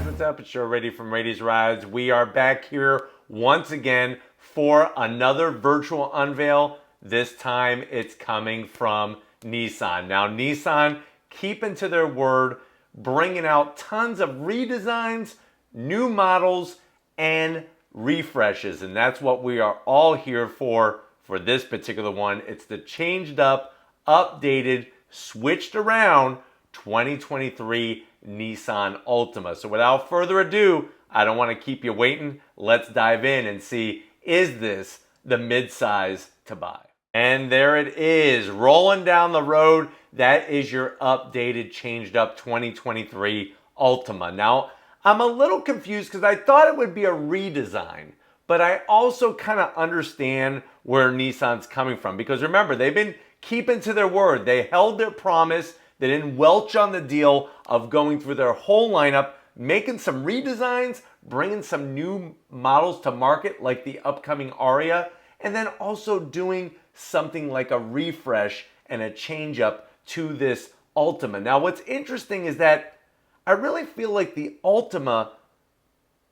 guys, what's up? It's Raiti from Raiti's Rides. We are back here once again for another virtual unveil. This time it's coming from Nissan. Now Nissan keeping to their word, bringing out tons of redesigns, new models, and refreshes. And that's what we are all here for this particular one. It's the changed up, updated, switched around 2023 Nissan Altima. So without further ado, I don't want to keep you waiting. Let's dive in and see, is this the midsize to buy? And there it is, rolling down the road. That is your updated, changed up 2023 Altima. Now, I'm a little confused because I thought it would be a redesign, but I also kind of understand where Nissan's coming from, because remember, they've been keeping to their word. They held their promise. They didn't welch on the deal of going through their whole lineup, making some redesigns, bringing some new models to market like the upcoming Aria, and then also doing something like a refresh and a change up to this Altima. Now, what's interesting is that I really feel like the Altima,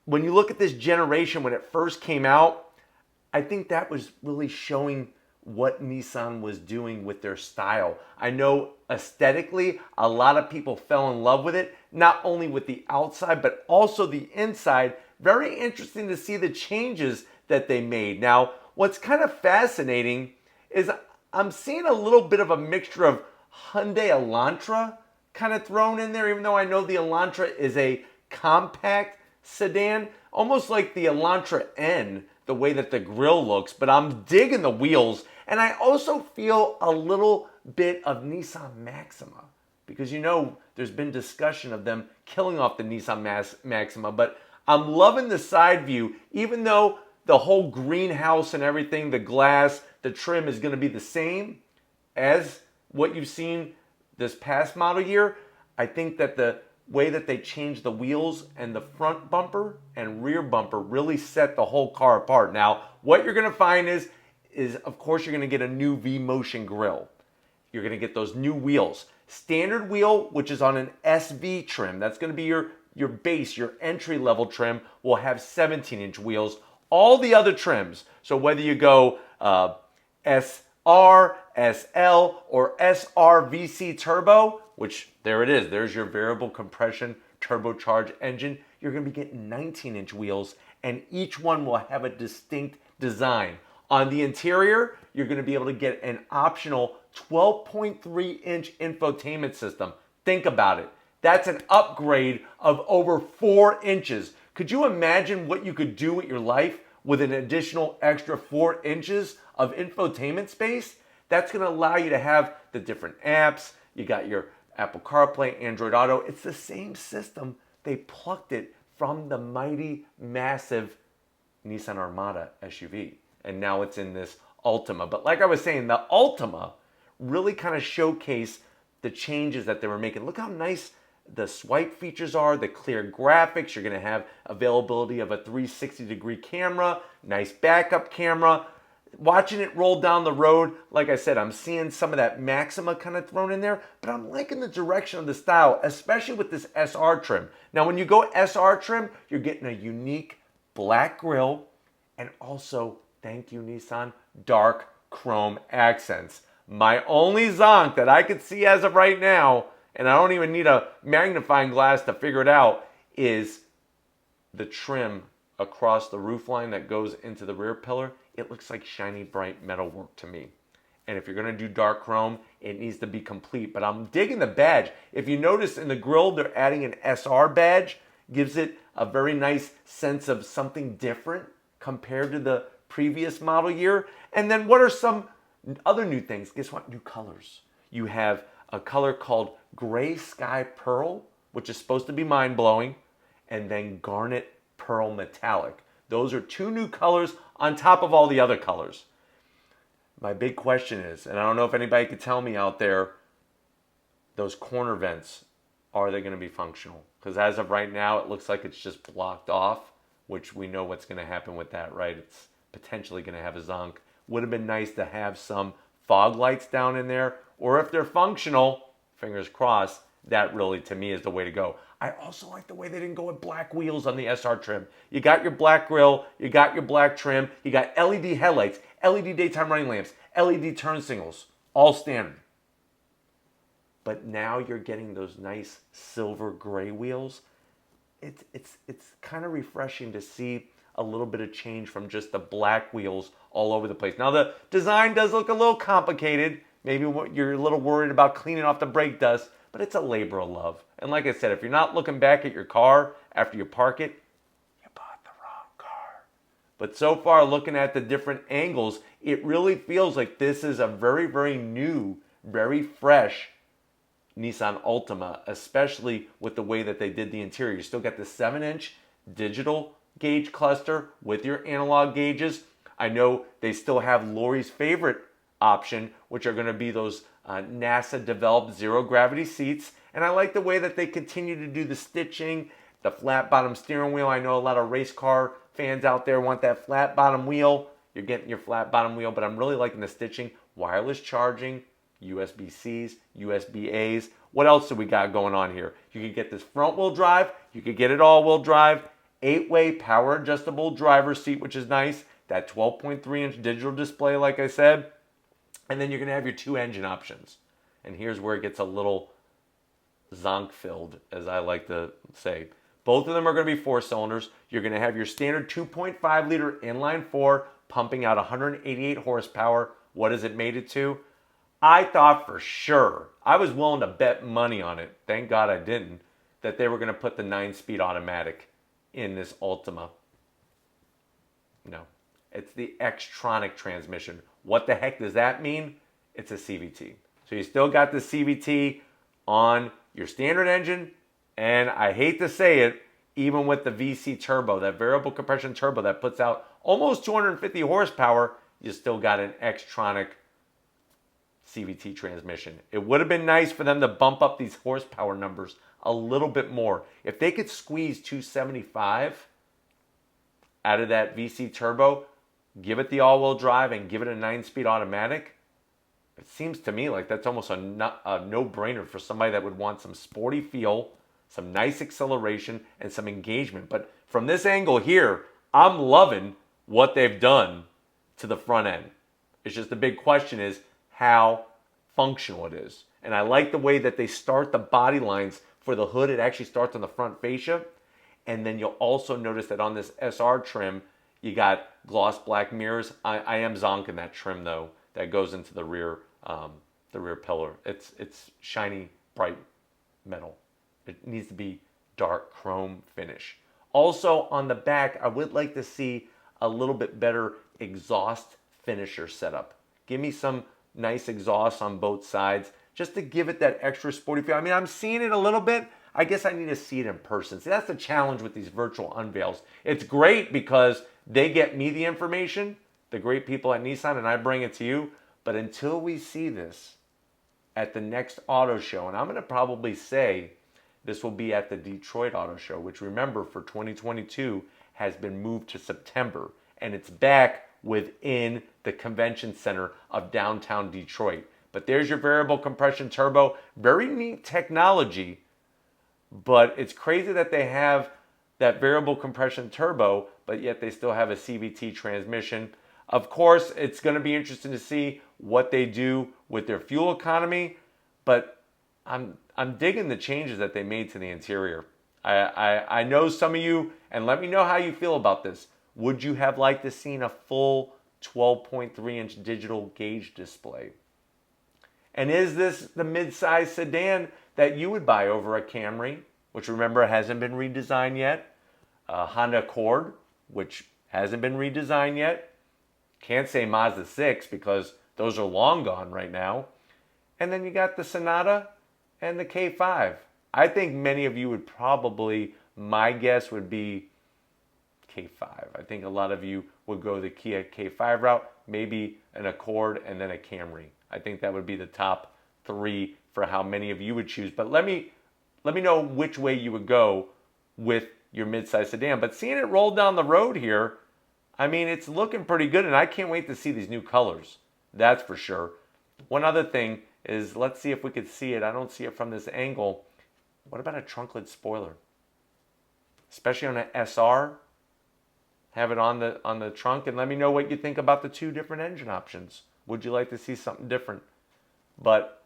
when you look at this generation when it first came out, I think that was really showing what Nissan was doing with their style. I know aesthetically, a lot of people fell in love with it, not only with the outside, but also the inside. Very interesting to see the changes that they made. Now, what's kind of fascinating is I'm seeing a little bit of a mixture of Hyundai Elantra kind of thrown in there, even though I know the Elantra is a compact sedan, almost like the Elantra N, the way that the grille looks, but I'm digging the wheels. And I also feel a little bit of Nissan Maxima, because you know there's been discussion of them killing off the Nissan Maxima, but I'm loving the side view, even though the whole greenhouse and everything, the glass, the trim is going to be the same as what you've seen this past model year. I think that the way that they changed the wheels and the front bumper and rear bumper really set the whole car apart. Now, what you're going to find is of course you're going to get a new V-Motion grille. You're going to get those new wheels. Standard wheel, which is on an SV trim, that's going to be your base, your entry-level trim, will have 17-inch wheels. All the other trims, so whether you go SR, SL, or SR-VC turbo, which there it is, there's your variable compression turbocharged engine, you're going to be getting 19-inch wheels, and each one will have a distinct design. On the interior, you're going to be able to get an optional 12.3-inch infotainment system. Think about it. That's an upgrade of over 4 inches. Could you imagine what you could do with your life with an additional extra 4 inches of infotainment space? That's going to allow you to have the different apps. You got your Apple CarPlay, Android Auto. It's the same system. They plucked it from the mighty, massive Nissan Armada SUV. And now it's in this Altima. But like I was saying, the Altima really kind of showcased the changes that they were making. Look how nice the swipe features are, the clear graphics. You're going to have availability of a 360-degree camera, nice backup camera. Watching it roll down the road, like I said, I'm seeing some of that Maxima kind of thrown in there, but I'm liking the direction of the style, especially with this SR trim. Now, when you go SR trim, you're getting a unique black grille and also, thank you, Nissan, dark chrome accents. My only zonk that I could see as of right now, and I don't even need a magnifying glass to figure it out, is the trim across the roofline that goes into the rear pillar. It looks like shiny, bright metal work to me. And if you're going to do dark chrome, it needs to be complete. But I'm digging the badge. If you notice in the grille, they're adding an SR badge. Gives it a very nice sense of something different compared to the previous model year. And then what are some other new things? Guess what? New colors. You have a color called Gray Sky Pearl, which is supposed to be mind-blowing, and then Garnet Pearl Metallic. Those are 2 new colors on top of all the other colors. My big question is, and I don't know if anybody could tell me out there, those corner vents, are they going to be functional? Because as of right now, it looks like it's just blocked off, which we know what's going to happen with that, right? It's potentially going to have a zonk. Would have been nice to have some fog lights down in there, or if they're functional, fingers crossed, That really, to me, is the way to go. I also like the way they didn't go with black wheels on the SR trim. You got your black grille, you got your black trim, you got LED headlights, LED daytime running lamps, LED turn signals, all standard. But now you're getting those nice silver gray wheels. It's kind of refreshing to see a little bit of change from just the black wheels all over the place. Now the design does look a little complicated. Maybe you're a little worried about cleaning off the brake dust, but it's a labor of love. And like I said, if you're not looking back at your car after you park it, you bought the wrong car. But so far, looking at the different angles, it really feels like this is a very, very new, very fresh Nissan Altima, especially with the way that they did the interior. You still got the 7-inch digital gauge cluster with your analog gauges. I know they still have Lori's favorite option, which are going to be those NASA developed zero gravity seats. And I like the way that they continue to do the stitching, the flat bottom steering wheel. I know a lot of race car fans out there want that flat bottom wheel. You're getting your flat bottom wheel, but I'm really liking the stitching, wireless charging, USB-Cs, USB-As. What else do we got going on here? You could get this front wheel drive. You could get it all wheel drive. 8-way power adjustable driver's seat, which is nice. That 12.3-inch digital display, like I said. And then you're going to have your 2 engine options. And here's where it gets a little zonk-filled, as I like to say. Both of them are going to be 4 cylinders. You're going to have your standard 2.5-liter inline-4 pumping out 188 horsepower. What is it mated to? I thought for sure, I was willing to bet money on it, thank God I didn't, that they were going to put the 9-speed automatic in this Altima. No, it's the Xtronic transmission. What the heck does that mean? It's a CVT. So you still got the CVT on your standard engine, and I hate to say it, even with the VC turbo, that variable compression turbo that puts out almost 250 horsepower, you still got an Xtronic CVT transmission. It would have been nice for them to bump up these horsepower numbers a little bit more. If they could squeeze 275 out of that VC turbo, give it the all-wheel drive and give it a 9-speed automatic, it seems to me like that's almost a no-brainer for somebody that would want some sporty feel, some nice acceleration, and some engagement. But from this angle here, I'm loving what they've done to the front end. It's just the big question is how functional it is. And I like the way that they start the body lines for the hood. It actually starts on the front fascia. And then you'll also notice that on this SR trim, you got gloss black mirrors. I am zonking that trim though, that goes into the rear pillar. It's shiny, bright metal. It needs to be dark chrome finish. Also on the back, I would like to see a little bit better exhaust finisher setup. Give me some nice exhaust on both sides just to give it that extra sporty feel. I mean, I'm seeing it a little bit. I guess I need to see it in person. See, that's the challenge with these virtual unveils. It's great because they get me the information, the great people at Nissan, and I bring it to you. But until we see this at the next auto show, and I'm going to probably say this will be at the Detroit Auto Show, which remember for 2022 has been moved to September, and it's back within the convention center of downtown Detroit. But there's your variable compression turbo. Very neat technology, but it's crazy that they have that variable compression turbo, but yet they still have a CVT transmission. Of course, it's going to be interesting to see what they do with their fuel economy, but I'm digging the changes that they made to the interior. I know some of you, and let me know how you feel about this. Would you have liked to seen a full 12.3-inch digital gauge display? And is this the midsize sedan that you would buy over a Camry, which remember hasn't been redesigned yet? A Honda Accord, which hasn't been redesigned yet. Can't say Mazda 6 because those are long gone right now. And then you got the Sonata and the K5. I think many of you would probably, my guess would be K5. I think a lot of you would go the Kia K5 route, maybe an Accord and then a Camry. I think that would be the top 3 for how many of you would choose. But let me know which way you would go with your midsize sedan. But seeing it roll down the road here, I mean, it's looking pretty good, and I can't wait to see these new colors. That's for sure. One other thing is, let's see if we could see it. I don't see it from this angle. What about a trunk lid spoiler? Especially on an SR. Have it on the trunk, and let me know what you think about the two different engine options. Would you like to see something different? But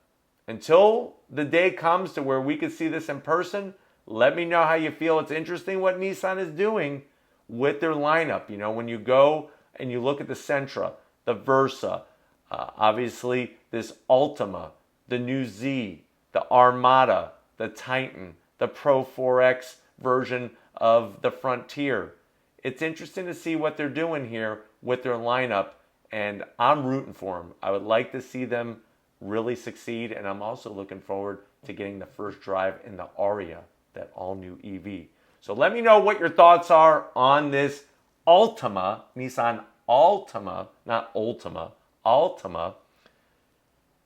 until the day comes to where we could see this in person, let me know how you feel. It's interesting what Nissan is doing with their lineup. You know, when you go and you look at the Sentra, the Versa, obviously this Altima, the new Z, the Armada, the Titan, the Pro 4X version of the Frontier. It's interesting to see what they're doing here with their lineup, and I'm rooting for them. I would like to see them really succeed, and I'm also looking forward to getting the first drive in the Aria, that all-new EV. So let me know what your thoughts are on this Altima, Nissan Altima, not Ultima, Altima.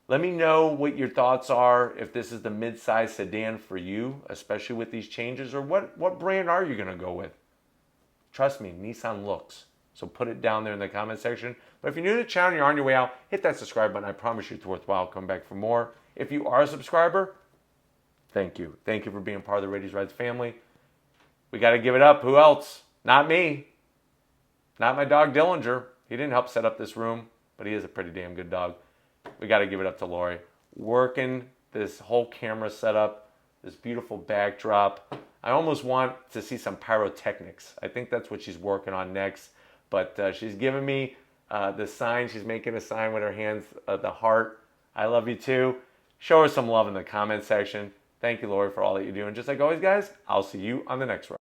Let me know what your thoughts are, if this is the mid-size sedan for you, especially with these changes, or what brand are you going to go with? Trust me, Nissan looks. So put it down there in the comment section. But if you're new to the channel and you're on your way out, hit that subscribe button. I promise you it's worthwhile. Come back for more. If you are a subscriber, thank you. Thank you for being part of the Raitis Rides family. We got to give it up. Who else? Not me. Not my dog Dillinger. He didn't help set up this room, but he is a pretty damn good dog. We got to give it up to Lori. Working this whole camera setup, this beautiful backdrop. I almost want to see some pyrotechnics. I think that's what she's working on next. But she's giving me the sign. She's making a sign with her hands, the heart. I love you too. Show her some love in the comment section. Thank you, Lori, for all that you do. And just like always, guys, I'll see you on the next ride.